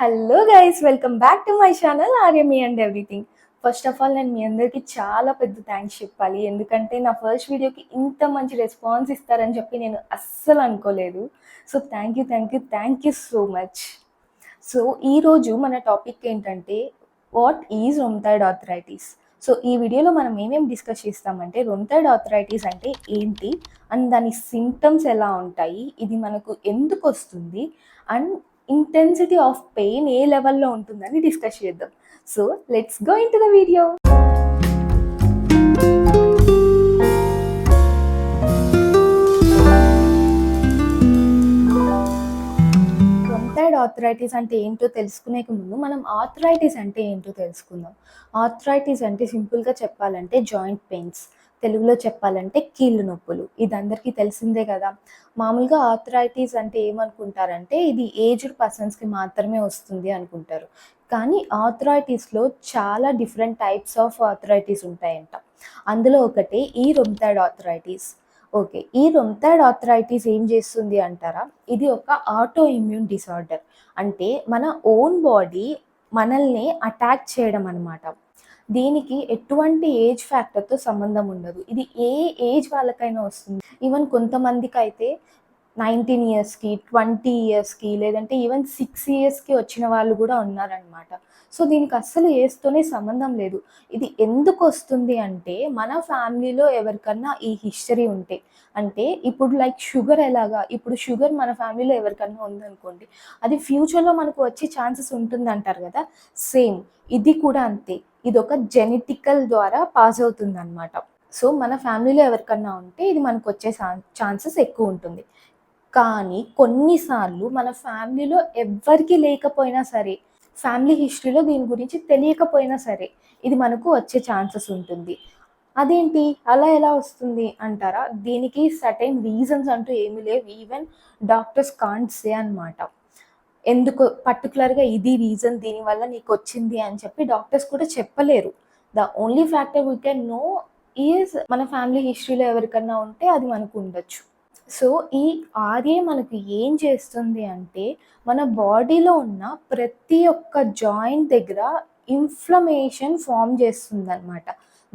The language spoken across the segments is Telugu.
Hello guys, welcome back to my channel Aryami and everything. First of all నేను మీ అందరికీ చాలా పెద్ద థ్యాంక్స్ చెప్పాలి. ఎందుకంటే నా ఫస్ట్ వీడియోకి ఇంత మంచి రెస్పాన్స్ ఇస్తారని చెప్పి నేను అస్సలు అనుకోలేదు. So thank you so much. So ఈరోజు మన టాపిక్ ఏంటంటే వాట్ ఈజ్ రొమ్టాయిడ్ ఆర్థరైటిస్. సో ఈ వీడియోలో మనం ఏమేమి డిస్కస్ చేస్తామంటే రొమ్టాయిడ్ ఆర్థరైటిస్ అంటే ఏంటి అండ్ దాని సిమ్టమ్స్ ఎలా ఉంటాయి, ఇది మనకు ఎందుకు వస్తుంది అండ్ ఇంటెన్సిటీ ఆఫ్ పెయిన్ ఏ లెవెల్లో ఉంటుందని డిస్కస్ చేద్దాం. So let's go into the video. Rheumatoid arthritis అంటే ఏంటో తెలుసుకునే ముందు మనం ఆర్థరైటిస్ అంటే ఏంటో తెలుసుకుందాం. ఆర్థరైటిస్ అంటే సింపుల్గా చెప్పాలంటే జాయింట్ పెయిన్స్, తెలుగులో చెప్పాలంటే కీళ్ళు నొప్పులు. ఇది అందరికీ తెలిసిందే కదా. మామూలుగా ఆర్థరైటిస్ అంటే ఏమనుకుంటారంటే ఇది ఏజ్డ్ పర్సన్స్కి మాత్రమే వస్తుంది అనుకుంటారు. కానీ ఆర్థరైటిస్లో చాలా డిఫరెంట్ టైప్స్ ఆఫ్ ఆర్థరైటిస్ ఉంటాయంట. అందులో ఒకటి ఈ రొమ్టాయిడ్ ఆర్థరైటిస్. ఓకే, ఈ రొమ్టాయిడ్ ఆర్థరైటిస్ ఏం చేస్తుంది అంటారా? ఇది ఒక ఆటో ఇమ్యూన్ డిసార్డర్. అంటే మన ఓన్ బాడీ మనల్ని అటాక్ చేయడం అనమాట. దీనికి ఎటువంటి ఏజ్ ఫ్యాక్టర్తో సంబంధం ఉండదు. ఇది ఏ ఏజ్ వాళ్ళకైనా వస్తుంది. ఈవెన్ కొంతమందికి అయితే 19 ఇయర్స్కి, 20 ఇయర్స్కి, లేదంటే ఈవెన్ 6 ఇయర్స్కి వచ్చిన వాళ్ళు కూడా ఉన్నారనమాట. సో దీనికి అస్సలు ఏజ్తోనే సంబంధం లేదు. ఇది ఎందుకు వస్తుంది అంటే మన ఫ్యామిలీలో ఎవరికన్నా ఈ హిస్టరీ ఉంటే, అంటే ఇప్పుడు లైక్ షుగర్ ఎలాగా, ఇప్పుడు షుగర్ మన ఫ్యామిలీలో ఎవరికన్నా ఉందనుకోండి, అది ఫ్యూచర్లో మనకు వచ్చే ఛాన్సెస్ ఉంటుంది అంటారు కదా. సేమ్ ఇది కూడా అంతే. ఇది ఒక జెనెటికల్ ద్వారా పాస్ అవుతుంది అనమాట. సో మన ఫ్యామిలీలో ఎవరికన్నా ఉంటే ఇది మనకు వచ్చే ఛాన్సెస్ ఎక్కువ ఉంటుంది. కానీ కొన్నిసార్లు మన ఫ్యామిలీలో ఎవ్వరికీ లేకపోయినా సరే, ఫ్యామిలీ హిస్టరీలో దీని గురించి తెలియకపోయినా సరే, ఇది మనకు వచ్చే ఛాన్సెస్ ఉంటుంది. అదేంటి, అలా ఎలా వస్తుంది అంటారా? దీనికి సర్టైన్ రీజన్స్ అంటూ ఏమీ లేవు. ఈవెన్ డాక్టర్స్ కాంట్ సే అనమాట. ఎందుకు పర్టికులర్గా ఇది రీజన్, దీనివల్ల నీకు వచ్చింది అని చెప్పి డాక్టర్స్ కూడా చెప్పలేరు. The only factor we can know is మన ఫ్యామిలీ హిస్టరీలో ఎవరికన్నా ఉంటే అది మనకు ఉండొచ్చు. సో ఈ ఆర్ఏ మనకు ఏం చేస్తుంది అంటే మన బాడీలో ఉన్న ప్రతి ఒక్క జాయింట్ దగ్గర ఇన్ఫ్లమేషన్ ఫామ్ చేస్తుంది అనమాట.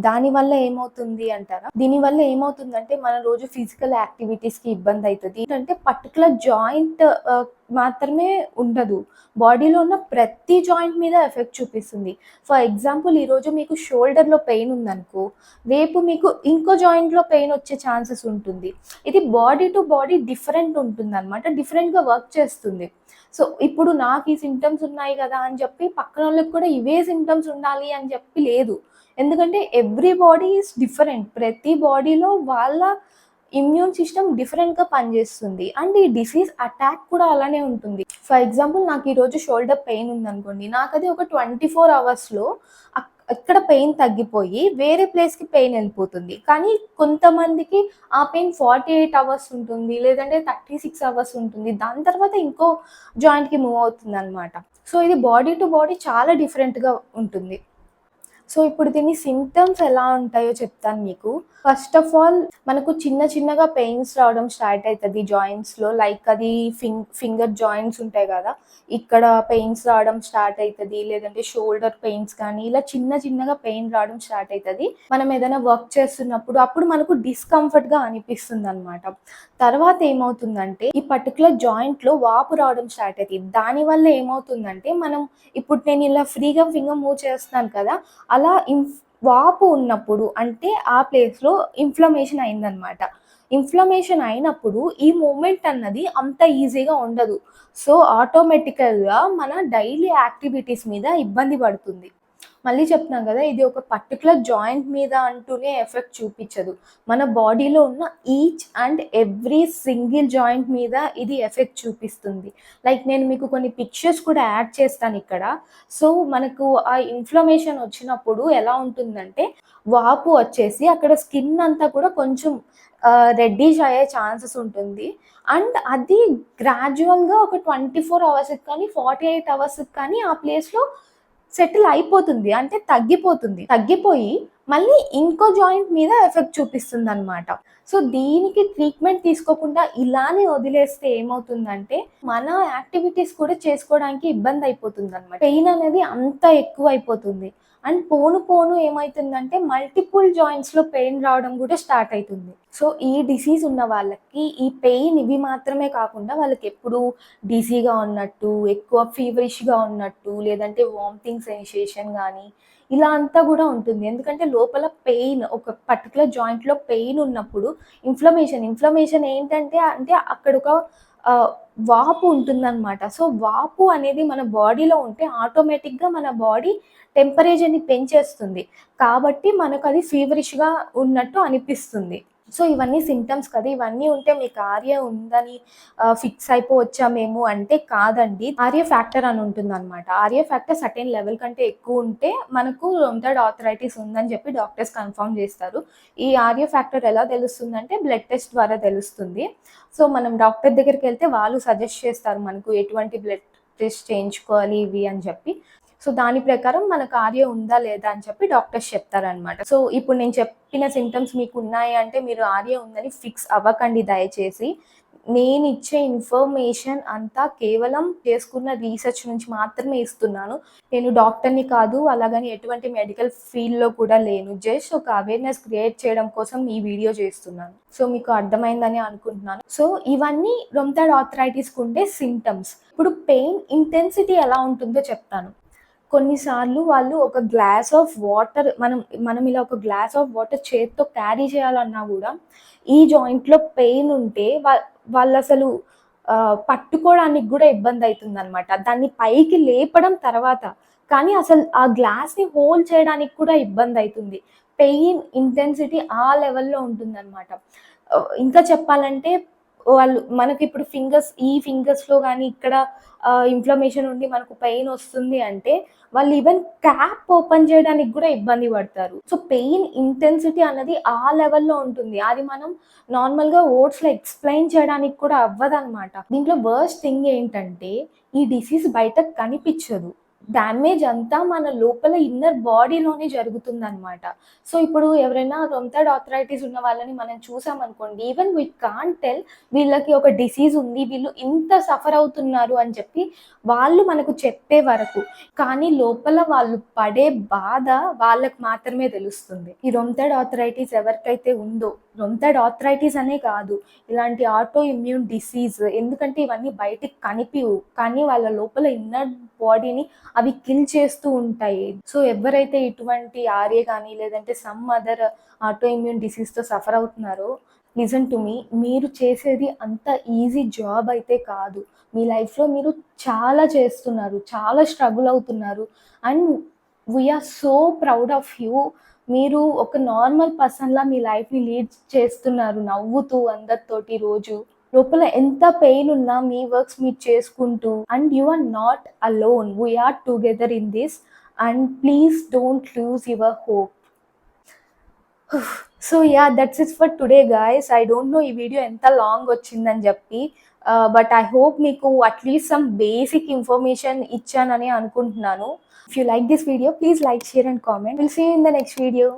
దానివల్ల ఏమవుతుంది అంటారా? దీనివల్ల ఏమవుతుందంటే మన రోజు ఫిజికల్ యాక్టివిటీస్కి ఇబ్బంది అవుతుంది. ఏంటంటే పర్టికులర్ జాయింట్ మాత్రమే ఉండదు, బాడీలో ఉన్న ప్రతి జాయింట్ మీద ఎఫెక్ట్ చూపిస్తుంది. ఫర్ ఎగ్జాంపుల్, ఈరోజు మీకు షోల్డర్లో పెయిన్ ఉందనుకో, రేపు మీకు ఇంకో జాయింట్లో పెయిన్ వచ్చే ఛాన్సెస్ ఉంటుంది. ఇది బాడీ టు బాడీ డిఫరెంట్ ఉంటుంది అనమాట, డిఫరెంట్గా వర్క్ చేస్తుంది. సో ఇప్పుడు నాకు ఈ సిమ్టమ్స్ ఉన్నాయి కదా అని చెప్పి పక్కన వాళ్ళకి కూడా ఇవే సిమ్టమ్స్ ఉండాలి అని చెప్పి లేదు. ఎందుకంటే ఎవ్రీ బాడీ ఈజ్ డిఫరెంట్. ప్రతి బాడీలో వాళ్ళ ఇమ్యూన్ సిస్టమ్ డిఫరెంట్గా పనిచేస్తుంది అండ్ ఈ డిసీజ్ అటాక్ కూడా అలానే ఉంటుంది. ఫర్ ఎగ్జాంపుల్, నాకు ఈరోజు షోల్డర్ పెయిన్ ఉందనుకోండి, నాకు అది ఒక 24 అవర్స్లో ఇక్కడ పెయిన్ తగ్గిపోయి వేరే ప్లేస్కి పెయిన్ వెళ్ళిపోతుంది. కానీ కొంతమందికి ఆ పెయిన్ 48 అవర్స్ ఉంటుంది, లేదంటే 36 అవర్స్ ఉంటుంది, దాని తర్వాత ఇంకో జాయింట్కి మూవ్ అవుతుంది అనమాట. సో ఇది బాడీ టు బాడీ చాలా డిఫరెంట్గా ఉంటుంది. సో ఇప్పుడు దీని సిమ్టమ్స్ ఎలా ఉంటాయో చెప్తాను మీకు. ఫస్ట్ ఆఫ్ ఆల్, మనకు చిన్నగా పెయిన్స్ రావడం స్టార్ట్ అవుతుంది జాయింట్స్లో. లైక్ అది ఫింగర్ జాయింట్స్ ఉంటాయి కదా, ఇక్కడ పెయిన్స్ రావడం స్టార్ట్ అవుతుంది, లేదంటే షోల్డర్ పెయిన్స్ కానీ ఇలా చిన్నగా పెయిన్ రావడం స్టార్ట్ అవుతుంది. మనం ఏదైనా వర్క్ చేస్తున్నప్పుడు అప్పుడు మనకు డిస్కంఫర్ట్గా అనిపిస్తుంది అనమాట. తర్వాత ఏమవుతుందంటే ఈ పర్టికులర్ జాయింట్లో వాపు రావడం స్టార్ట్ అవుతుంది. దానివల్ల ఏమవుతుందంటే మనం ఇప్పుడు నేను ఇలా ఫ్రీగా ఫింగర్ మూవ్ చేస్తున్నాను కదా, అలా వాపు ఉన్నప్పుడు అంటే ఆ ప్లేస్లో ఇన్ఫ్లమేషన్ అయిందనమాట. ఇన్ఫ్లమేషన్ అయినప్పుడు ఈ మూమెంట్ అన్నది అంత ఈజీగా ఉండదు. సో ఆటోమేటికల్గా మన డైలీ యాక్టివిటీస్ మీద ఇబ్బంది పడుతుంది. మళ్ళీ చెప్తున్నాం కదా, ఇది ఒక పర్టికులర్ జాయింట్ మీద అంటూనే ఎఫెక్ట్ చూపించదు, మన బాడీలో ఉన్న each and every single joint మీద ఇది ఎఫెక్ట్ చూపిస్తుంది. లైక్ నేను మీకు కొన్ని పిక్చర్స్ కూడా యాడ్ చేస్తాను ఇక్కడ. సో మనకు ఆ ఇన్ఫ్లమేషన్ వచ్చినప్పుడు ఎలా ఉంటుందంటే వాపు వచ్చేసి అక్కడ స్కిన్ అంతా కూడా కొంచెం రెడ్డిష్ అయ్యే ఛాన్సెస్ ఉంటుంది. అండ్ అది గ్రాడ్యువల్గా ఒక 24 అవర్స్కి కానీ 48 అవర్స్కి కానీ ఆ ప్లేస్లో సెటిల్ అయిపోతుంది, అంటే తగ్గిపోయి మళ్ళీ ఇంకో జాయింట్ మీద ఎఫెక్ట్ చూపిస్తుందనమాట. సో, దీనికి ట్రీట్మెంట్ తీసుకోకుండా ఇలానే వదిలేస్తే ఏమవుతుందంటే, మన యాక్టివిటీస్ కూడా చేసుకోవడానికి ఇబ్బందయిపోతుందనమాట. పెయిన్ అనేది అంత ఎక్కువైపోతుంది. అండ్ పోను పోను ఏమైతుందంటే, మల్టిపుల్ జాయింట్స్‌లో పెయిన్ రావడం కూడా స్టార్ట్ అయితుంది. సో, ఈ డిసీజ్ ఉన్న వాళ్ళకి ఈ పెయిన్ ఇవి మాత్రమే కాకుండా వాళ్ళకెప్పుడు డిజీగా ఉన్నట్టు, ఎక్కువ ఫీవరిష్‌గా ఉన్నట్టు, లేదంటే వామిటింగ్ సెన్సేషన్ గానీ ఇలా అంతా గూడా ఉంటుంది. ఎందుకంటే లోపల పెయిన్ ఒక పర్టిక్యులర్ జాయింట్‌లో పెయిన్ ఉన్నప్పుడు ఇన్‌ఫ్లమేషన్ ఏంటంటే అక్కడొక ఆహ్, వాపు ఉంటుందనమాట. సో, వాపు అనేది మన బాడీలో ఉంటే ఆటోమేటిక్‌గా మన బాడీ టెంపరేచర్‌ని పెంచేస్తుంది. కాబట్టి మనకది ఫీవరిష్‌గా ఉన్నట్టు అనిపిస్తుంది. సో, ఇవన్నీ సింప్టమ్స్ కదా! ఇవన్నీ ఉంటే మీకు ఆర్య ఉందని ఫిక్స్ అయిపోవచ్చా మేము అంటే కాదండి. ఆర్య ఫ్యాక్టర్ అని ఉంటుందనమాట. ఆర్య ఫ్యాక్టర్ సర్టెన్ లెవెల్ కంటే ఎక్కువుంటే మనకు రొమటాయిడ్ ఆర్థరైటిస్ ఉందని చెప్పి డాక్టర్స్ కన్ఫర్మ్ చేస్తారు. ఈ ఆర్య ఫ్యాక్టర్ ఎలా తెలుస్తుందంటే బ్లడ్ టెస్ట్ ద్వారా తెలుస్తుంది. సో, మనం డాక్టర్ దగ్గరికెళ్తే వాళ్ళు సజెస్ట్ చేస్తారు మనకు ఎటువంటి బ్లడ్ టెస్ట్ చేయించుకోవాలి ఇవి అని చెప్పి. సో, దాని ప్రకారం మనకు ఆర్య ఉందా లేదా అని చెప్పి డాక్టర్స్ చెప్తారనమాట. సో, ఇప్పుడు నేను చెప్పిన సింప్టమ్స్ మీకున్నాయి అంటే మీరు ఆర్య ఉందని ఫిక్స్ అవ్వకండి దయచేసి. నేనిచ్చే ఇన్ఫర్మేషన్ అంతా కేవలం చేసుకున్న రీసెర్చ్ నుంచి మాత్రమే ఇస్తున్నాను. నేను డాక్టర్‌ని కాదు, అలాగని ఎటువంటి మెడికల్ ఫీల్డ్‌లో కూడా లేను. జస్ట్ ఒక అవేర్‌నెస్ క్రియేట్ చేయడం కోసం ఈ వీడియో చేస్తున్నాను. సో, మీకు అర్థమైందని అనుకుంటున్నాను. సో, ఇవన్నీ రొమటాయిడ్ ఆర్థరైటిస్‌కుండే సింప్టమ్స్. ఇప్పుడు పెయిన్ ఇంటెన్సిటీ ఎలా ఉంటుందో చెప్తాను. కొన్నిసార్లు వాళ్ళు ఒక గ్లాస్ ఆఫ్ వాటర్ మనం ఇలా ఒక గ్లాస్ ఆఫ్ వాటర్ చేత్తో క్యారీ చేయాలన్నా గూడా, ఈ జాయింట్‌లో పెయిన్ ఉంటే వాళ్ళసలు పట్టుకోవడానికి గూడా ఇబ్బందయితుందనమాట. దాన్ని పైకి లేపడం తర్వాత, కానీ అసలు ఆ గ్లాస్‌ని హోల్డ్ చేయడానికి కూడా ఇబ్బందయితుంది. పెయిన్ ఇంటెన్సిటీ ఆ లెవెల్‌లో ఉంటుందనమాట. ఇంకా చెప్పాలంటే మనకిప్పుడు ఈ ఫింగర్స్‌లో గానీ ఇక్కడ ఇన్‌ఫ్లమేషన్ ఉండి మనకు పెయిన్ ఒస్తుంది అంటే, వాళ్ళు ఈవెన్ క్యాప్ ఓపెన్ చేయడానికి గూడా ఇబ్బంది పడతారు. సో, పెయిన్ ఇంటెన్సిటీ అన్నది ఆ లెవెల్‌లో ఉంటుంది. అది మనం నార్మల్‌గా వర్డ్స్‌లో ఎక్స్‌ప్లెయిన్ చేయడానికి కూడా అవ్వదనమాట. దీంట్లో వర్స్ట్ థింగ్ ఏంటంటే, ఈ డిసీజ్ బయటకు కనిపిచ్చదు. డ్యామేజ్ అంతా మన లోపల ఇన్నర్ బాడీలోనే జరుగుతుందనమాట. సో, ఇప్పుడు ఎవరైనా రొమటాయిడ్ ఆర్థరైటిస్ ఉన్న వాళ్ళని మనం చూసామనుకోండి, ఈవెన్ వి కాంట్ టెల్ వీళ్ళకి ఒక డిసీజ్ ఉంది, వీళ్ళు ఇంత సఫర్ అవుతున్నారు అని చెప్పి వాళ్ళు మనకు చెప్పే వరకు. కానీ లోపల వాళ్ళు పడే బాధ వాళ్ళకి మాత్రమే తెలుస్తుంది. ఈ రొమటాయిడ్ ఆర్థరైటిస్ ఎవరికైతే ఉందో, రొమటాయిడ్ ఆర్థరైటిస్ అనే కాదు, ఇలాంటి ఆటో ఇమ్యూన్ డిసీజ్ ఎందుకంటే ఇవన్నీ బయటికి కనిపియవు. కానీ వాళ్ళ లోపల ఇన్నర్ బాడీని అవి కిల్ చేస్తూ ఉంటాయి. సో, ఎవరైతే ఇటువంటి ఆర్ఏ గానీ, లేదంటే సమ్ అదర్ ఆటో ఇమ్యూన్ డిసీజ్‌తో సఫర్ అవుతున్నారో, లిజన్ టు మీ. మీరు చేసేది అంత ఈజీ జాబ్ అయితే కాదు. మీ లైఫ్‌లో మీరు చాలా చేస్తున్నారు. చాలా స్ట్రగుల్ అవుతున్నారు. And we are so proud of you. మీరు ఒక నార్మల్ పర్సన్‌లా మీ లైఫ్‌ని లీడ్ చేస్తున్నారు నవ్వుతూ అందరితోటి రోజు. లోపల ఎంత పెయిన్ ఉన్నా మీ వర్క్స్ మీరు చేసుకుంటూ and you are not alone. We are together in this and please don't lose your hope. So yeah! That's it for today guys. I don't know ఈ వీడియో ఎంత లాంగ్ వచ్చిందని చెప్పి. బట్ ఐ హోప్ మీకు అట్‌లీస్ట్ సమ్ బేసిక్ ఇన్ఫర్మేషన్ ఇచ్చానని అనుకుంటున్నాను. If you like this video please like, share and comment. Will see you in the next video.